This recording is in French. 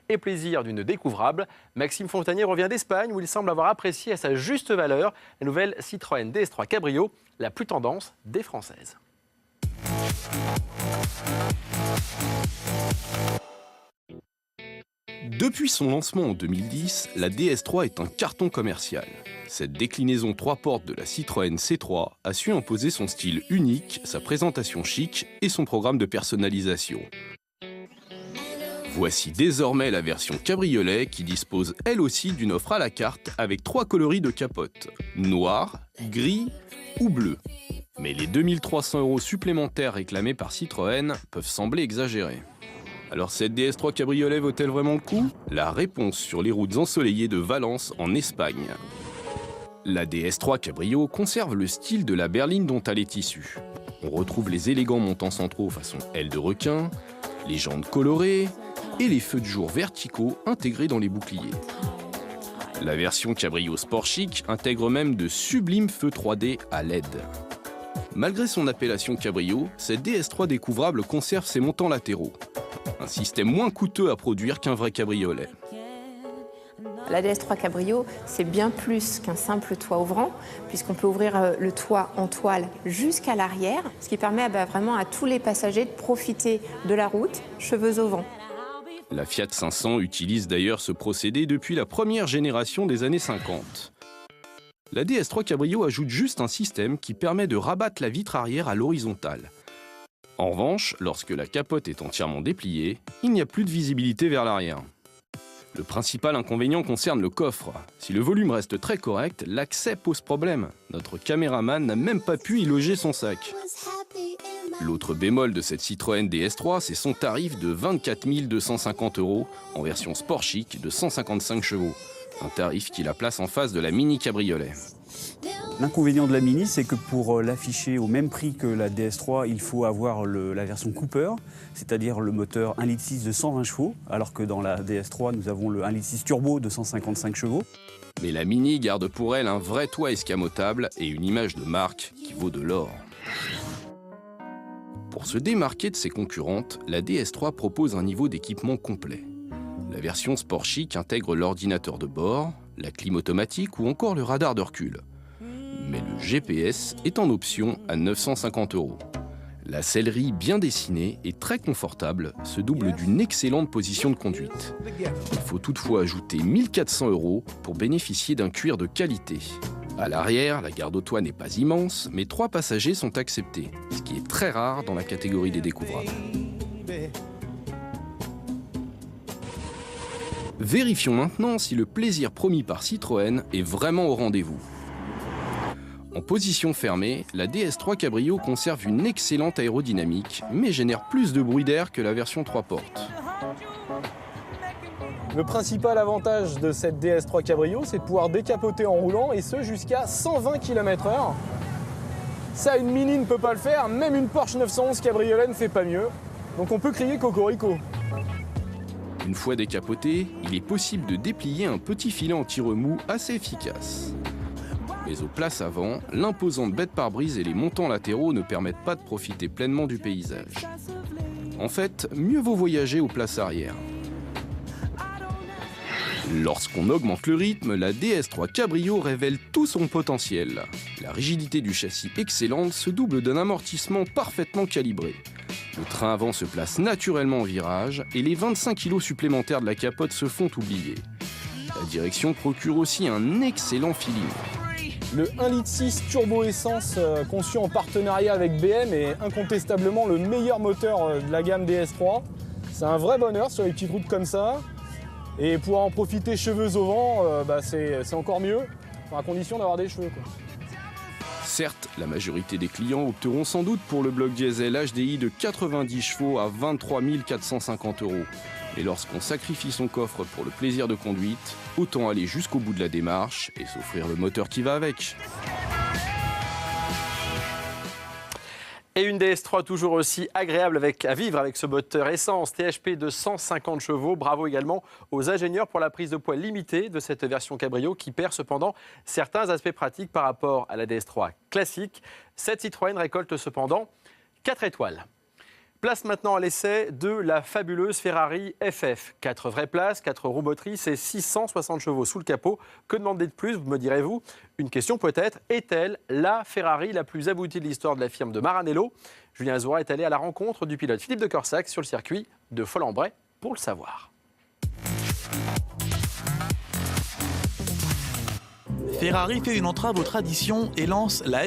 et plaisir d'une découvrable. Maxime Fontanier revient d'Espagne où il semble avoir apprécié à sa juste valeur la nouvelle Citroën DS3 Cabrio, la plus tendance des Françaises. Depuis son lancement en 2010, la DS3 est un carton commercial. Cette déclinaison 3 portes de la Citroën C3 a su imposer son style unique, sa présentation chic et son programme de personnalisation. Voici désormais la version cabriolet qui dispose elle aussi d'une offre à la carte avec 3 coloris de capote, noir, gris ou bleu. Mais les 2300 € supplémentaires réclamés par Citroën peuvent sembler exagérés. Alors cette DS3 cabriolet vaut-elle vraiment le coup? La réponse sur les routes ensoleillées de Valence en Espagne. La DS3 Cabrio conserve le style de la berline dont elle est issue. On retrouve les élégants montants centraux façon aile de requin, les jantes colorées et les feux de jour verticaux intégrés dans les boucliers. La version Cabrio Sport Chic intègre même de sublimes feux 3D à LED. Malgré son appellation Cabrio, cette DS3 découvrable conserve ses montants latéraux. Un système moins coûteux à produire qu'un vrai cabriolet. La DS3 Cabrio, c'est bien plus qu'un simple toit ouvrant, puisqu'on peut ouvrir le toit en toile jusqu'à l'arrière, ce qui permet vraiment à tous les passagers de profiter de la route, cheveux au vent. La Fiat 500 utilise d'ailleurs ce procédé depuis la première génération des années 50. La DS3 Cabrio ajoute juste un système qui permet de rabattre la vitre arrière à l'horizontale. En revanche, lorsque la capote est entièrement dépliée, il n'y a plus de visibilité vers l'arrière. Le principal inconvénient concerne le coffre. Si le volume reste très correct, l'accès pose problème. Notre caméraman n'a même pas pu y loger son sac. L'autre bémol de cette Citroën DS3, c'est son tarif de 24 250 € en version sport chic de 155 chevaux. Un tarif qui la place en face de la Mini Cabriolet. L'inconvénient de la Mini, c'est que pour l'afficher au même prix que la DS3, il faut avoir la version Cooper, c'est-à-dire le moteur 1,6 litre de 120 chevaux, alors que dans la DS3, nous avons le 1,6 litre turbo de 155 chevaux. Mais la Mini garde pour elle un vrai toit escamotable et une image de marque qui vaut de l'or. Pour se démarquer de ses concurrentes, la DS3 propose un niveau d'équipement complet. La version Sport Chic intègre l'ordinateur de bord, la clim automatique ou encore le radar de recul. Mais le GPS est en option à 950 €. La sellerie bien dessinée et très confortable se double d'une excellente position de conduite. Il faut toutefois ajouter 1400 € pour bénéficier d'un cuir de qualité. À l'arrière, la garde au toit n'est pas immense, mais 3 passagers sont acceptés, ce qui est très rare dans la catégorie des découvrables. Vérifions maintenant si le plaisir promis par Citroën est vraiment au rendez-vous. En position fermée, la DS3 Cabrio conserve une excellente aérodynamique, mais génère plus de bruit d'air que la version 3 portes. Le principal avantage de cette DS3 Cabrio, c'est de pouvoir décapoter en roulant, et ce jusqu'à 120 km/h. Ça, une Mini ne peut pas le faire, même une Porsche 911 Cabriolet ne fait pas mieux. Donc on peut crier cocorico. Une fois décapoté, il est possible de déplier un petit filet anti-remous assez efficace. Mais aux places avant, l'imposante bête pare-brise et les montants latéraux ne permettent pas de profiter pleinement du paysage. En fait, mieux vaut voyager aux places arrière. Lorsqu'on augmente le rythme, la DS3 Cabrio révèle tout son potentiel. La rigidité du châssis excellente se double d'un amortissement parfaitement calibré. Le train avant se place naturellement en virage et les 25 kg supplémentaires de la capote se font oublier. La direction procure aussi un excellent feeling. Le 1,6 litre turbo essence conçu en partenariat avec BM est incontestablement le meilleur moteur de la gamme DS3. C'est un vrai bonheur sur les petites routes comme ça. Et pouvoir en profiter cheveux au vent, c'est encore mieux, à condition d'avoir des cheveux, quoi. Certes, la majorité des clients opteront sans doute pour le bloc diesel HDI de 90 chevaux à 23 450 €. Et lorsqu'on sacrifie son coffre pour le plaisir de conduite, autant aller jusqu'au bout de la démarche et s'offrir le moteur qui va avec. Et une DS3 toujours aussi agréable à vivre avec ce moteur essence THP de 150 chevaux. Bravo également aux ingénieurs pour la prise de poids limitée de cette version Cabrio qui perd cependant certains aspects pratiques par rapport à la DS3 classique. Cette Citroën récolte cependant 4 étoiles. Place maintenant à l'essai de la fabuleuse Ferrari FF. 4 vraies places, 4 roues motrices et 660 chevaux sous le capot. Que demander de plus, me direz-vous? Une question peut-être, est-elle la Ferrari la plus aboutie de l'histoire de la firme de Maranello? Julien Azouara est allé à la rencontre du pilote Philippe de Corsac sur le circuit de Folembray pour le savoir. Ferrari fait une entrave aux traditions et lance la